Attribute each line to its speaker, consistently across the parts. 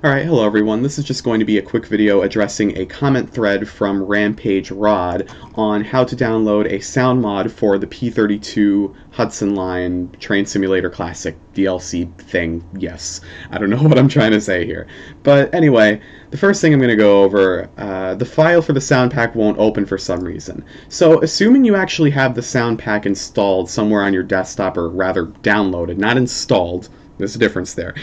Speaker 1: Alright, hello everyone. This is just going to be a quick video addressing a comment thread from Rampage Rod on how to download a sound mod for the P32 Hudson Line Train Simulator Classic DLC thing. Yes, I don't know what I'm trying to say here. But anyway, the first thing I'm going to go over, the file for the sound pack won't open for some reason. So assuming you actually have the sound pack installed somewhere on your desktop, or rather downloaded, not installed, there's a difference there,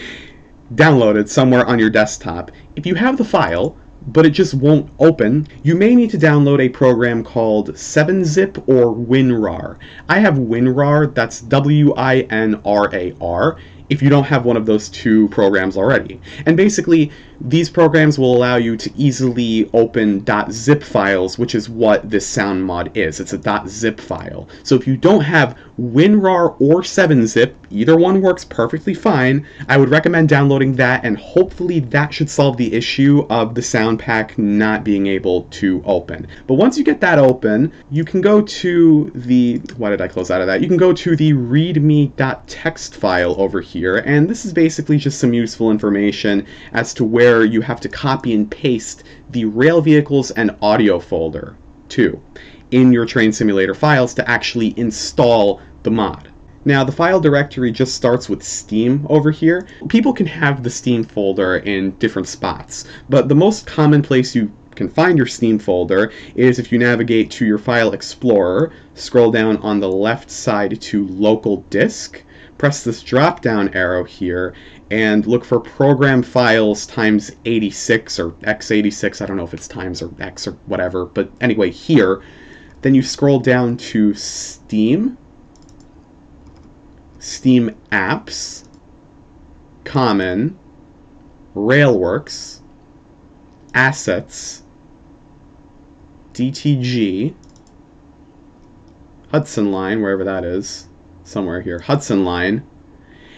Speaker 1: downloaded somewhere on your desktop. If you have the file, but it just won't open, you may need to download a program called 7-Zip or WinRAR. I have WinRAR, that's WINRAR, if you don't have one of those two programs already. And basically, these programs will allow you to easily open .zip files, which is what this sound mod is. It's a .zip file. So if you don't have WinRAR or 7-Zip, either one works perfectly fine, I would recommend downloading that, and hopefully that should solve the issue of the sound pack not being able to open. But once you get that open, you can go to the, why did I close out of that? You can go to the readme.txt file over here, and this is basically just some useful information as to where you have to copy and paste the rail vehicles and audio folder to in your train simulator files to actually install the mod. Now, the file directory just starts with Steam over here. People can have the Steam folder in different spots, but the most common place you can find your Steam folder is if you navigate to your File Explorer, scroll down on the left side to Local Disk, press this drop-down arrow here, and look for Program Files times 86 or x86. I don't know if it's times or x or whatever, but anyway, here. Then you scroll down to Steam, Steam Apps, Common, Railworks, Assets, DTG, Hudson Line, wherever that is, somewhere here, Hudson Line,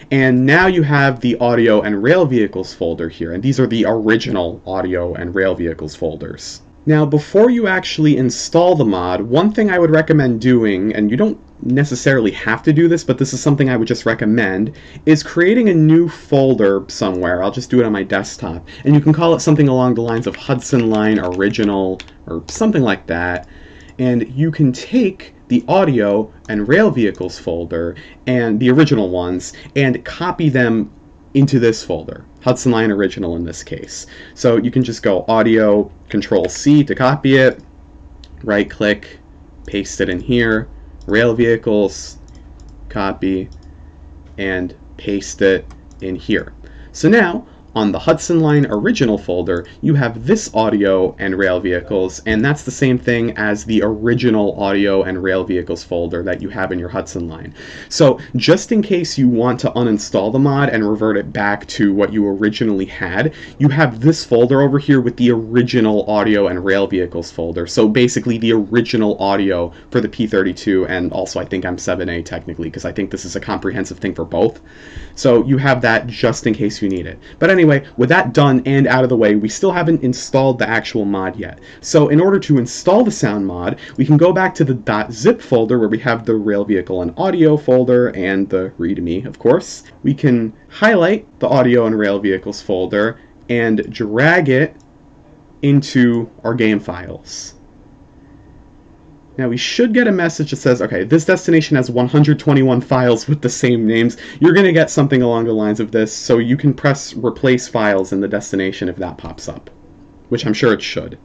Speaker 1: and now you have the Audio and Rail Vehicles folder here, and these are the original Audio and Rail Vehicles folders. Now, before you actually install the mod, one thing I would recommend doing, and you don't necessarily have to do this, but this is something I would just recommend, is creating a new folder somewhere. I'll just do it on my desktop, and you can call it something along the lines of Hudson Line Original, or something like that, and you can take the Audio and Rail Vehicles folder, and the original ones, and copy them into this folder, Hudson Line Original in this case. So you can just go Audio, Control-C to copy it, right-click, paste it in here, Rail Vehicles, copy, and paste it in here. So now, on the Hudson Line Original folder, you have this Audio and Rail Vehicles, and that's the same thing as the original Audio and Rail Vehicles folder that you have in your Hudson Line. So just in case you want to uninstall the mod and revert it back to what you originally had, you have this folder over here with the original Audio and Rail Vehicles folder. So basically the original audio for the P32, and also I think M7A technically, because I think this is a comprehensive thing for both. So you have that just in case you need it. But anyway, with that done and out of the way, we still haven't installed the actual mod yet. So in order to install the sound mod, we can go back to the .zip folder where we have the Rail Vehicle and Audio folder and the README, of course. We can highlight the Audio and Rail Vehicles folder and drag it into our game files. Now we should get a message that says, okay, this destination has 121 files with the same names. You're going to get something along the lines of this, so you can press replace files in the destination if that pops up, which I'm sure it should.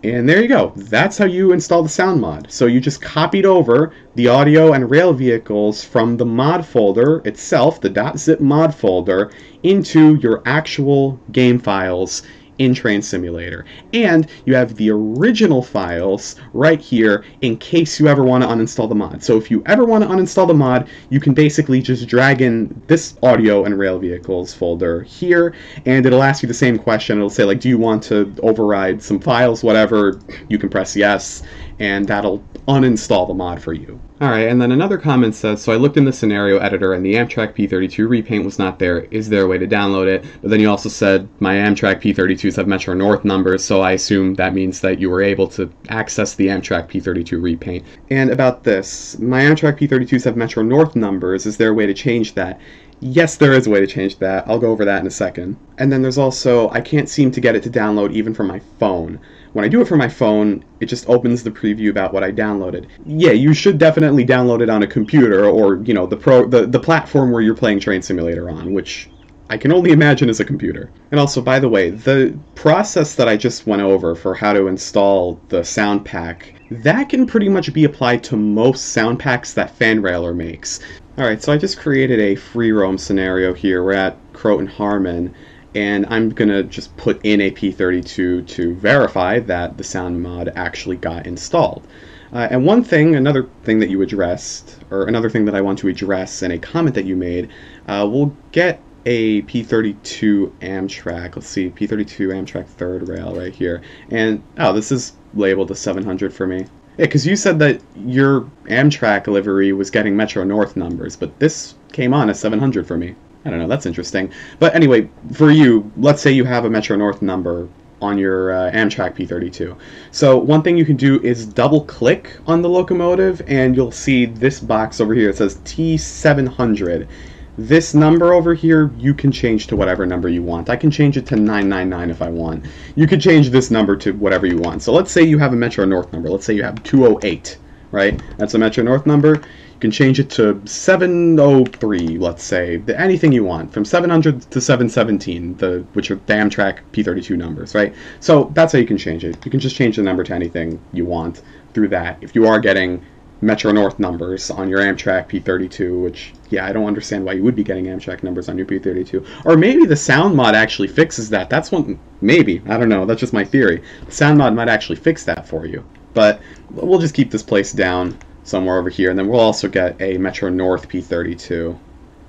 Speaker 1: And there you go. That's how you install the sound mod. So you just copied over the Audio and Rail Vehicles from the mod folder itself, the .zip mod folder, into your actual game files in Train Simulator. And you have the original files right here in case you ever want to uninstall the mod. So if you ever want to uninstall the mod, you can basically just drag in this Audio and Rail Vehicles folder here, and it'll ask you the same question. It'll say, like, do you want to override some files, whatever. You can press yes, and that'll uninstall the mod for you. Alright, and then another comment says, so I looked in the scenario editor and the Amtrak P32 repaint was not there. Is there a way to download it? But then you also said my Amtrak P32s have Metro North numbers, so I assume that means that you were able to access the Amtrak P32 repaint. And about this, my Amtrak P32s have Metro North numbers. Is there a way to change that? Yes, there is a way to change that. I'll go over that in a second. And then there's also, I can't seem to get it to download even from my phone. When I do it from my phone, it just opens the preview about what I downloaded. Yeah, you should definitely download it on a computer or, you know, the platform where you're playing Train Simulator on, which I can only imagine is a computer. And also, by the way, the process that I just went over for how to install the sound pack, that can pretty much be applied to most sound packs that FanRailer makes. Alright, so I just created a free roam scenario here. We're at Croton Harmon, and I'm gonna just put in a P32 to verify that the sound mod actually got installed. And another thing that you addressed, or another thing that I want to address in a comment that you made, we'll get a P32 Amtrak. Let's see, P32 Amtrak third rail right here. And, oh, this is labeled as 700 for me. Yeah, because you said that your Amtrak livery was getting Metro North numbers, but this came on as 700 for me. I don't know, that's interesting. But anyway, for you, let's say you have a Metro North number on your Amtrak P32. So one thing you can do is double-click on the locomotive, and you'll see this box over here. It says T700. This number over here, you can change to whatever number you want. I can change it to 999 if I want. You could change this number to whatever you want. So let's say you have a Metro North number. Let's say you have 208, right? That's a Metro North number. You can change it to 703, let's say. Anything you want, from 700 to 717, which are the Amtrak P32 numbers, right? So that's how you can change it. You can just change the number to anything you want through that. If you are getting Metro North numbers on your Amtrak P32, which, yeah, I don't understand why you would be getting Amtrak numbers on your P32. Or maybe the sound mod actually fixes that. That's one, maybe, I don't know, that's just my theory. The sound mod might actually fix that for you. But we'll just keep this place down somewhere over here, and then we'll also get a Metro North P32.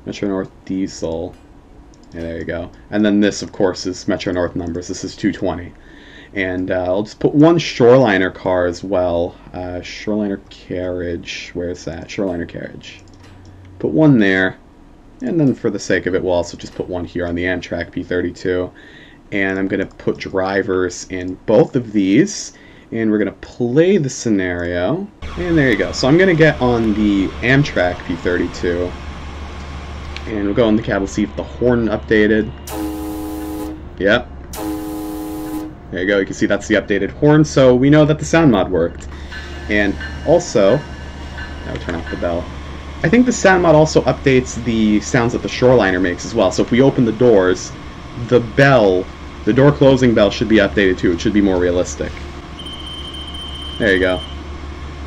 Speaker 1: Metro North Diesel. Yeah, there you go. And then this, of course, is Metro North numbers. This is 220. And I'll just put one Shoreliner car as well. Shoreliner carriage. Where's that? Shoreliner carriage. Put one there. And then for the sake of it, we'll also just put one here on the Amtrak P32. And I'm going to put drivers in both of these. And we're going to play the scenario. And there you go. So I'm going to get on the Amtrak P32. And we'll go in the cab. We'll see if the horn updated. Yep. There you go, you can see that's the updated horn, so we know that the sound mod worked. And also, now we turn off the bell. I think the sound mod also updates the sounds that the Shoreliner makes as well. So if we open the doors, the door closing bell should be updated too. It should be more realistic. There you go.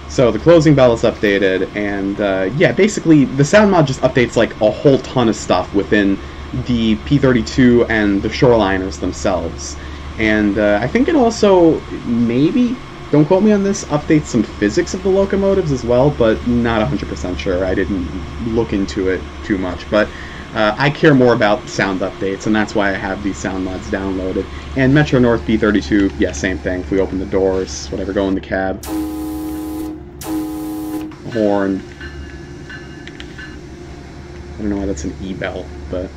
Speaker 1: So the closing bell is updated, and yeah, basically the sound mod just updates like a whole ton of stuff within the P32 and the Shoreliners themselves. And I think it also, maybe, don't quote me on this, updates some physics of the locomotives as well, but not 100% sure. I didn't look into it too much. But I care more about sound updates, and that's why I have these sound mods downloaded. And Metro North P32, yeah, same thing. If we open the doors, whatever, go in the cab. Horn. I don't know why that's an E-bell, but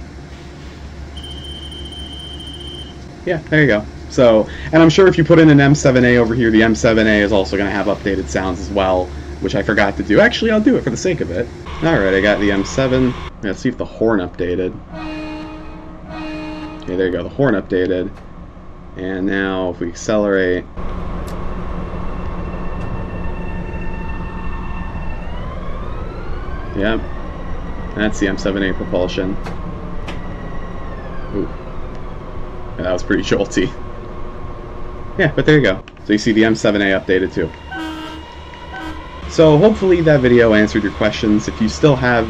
Speaker 1: yeah, there you go. So, and I'm sure if you put in an M7A over here, the M7A is also going to have updated sounds as well, which I forgot to do. Actually, I'll do it for the sake of it. Alright, I got the M7. Let's see if the horn updated. Okay, there you go, the horn updated. And now, if we accelerate... Yep, that's the M7A propulsion. Ooh. Yeah, that was pretty jolty. Yeah, but there you go. So you see the M7A updated too. So hopefully that video answered your questions. If you still have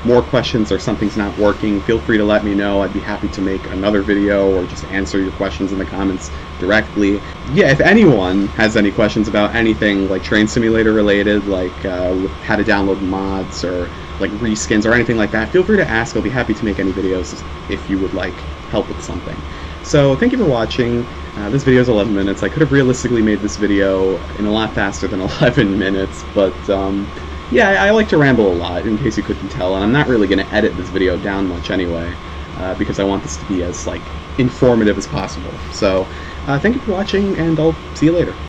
Speaker 1: more questions or something's not working, feel free to let me know. I'd be happy to make another video or just answer your questions in the comments directly. Yeah, if anyone has any questions about anything like Train Simulator related, like how to download mods or like reskins or anything like that, feel free to ask. I'll be happy to make any videos if you would like help with something. So thank you for watching. This video is 11 minutes. I could have realistically made this video in a lot faster than 11 minutes, but yeah, I like to ramble a lot, in case you couldn't tell, and I'm not really going to edit this video down much anyway, because I want this to be as like informative as possible. So thank you for watching, and I'll see you later.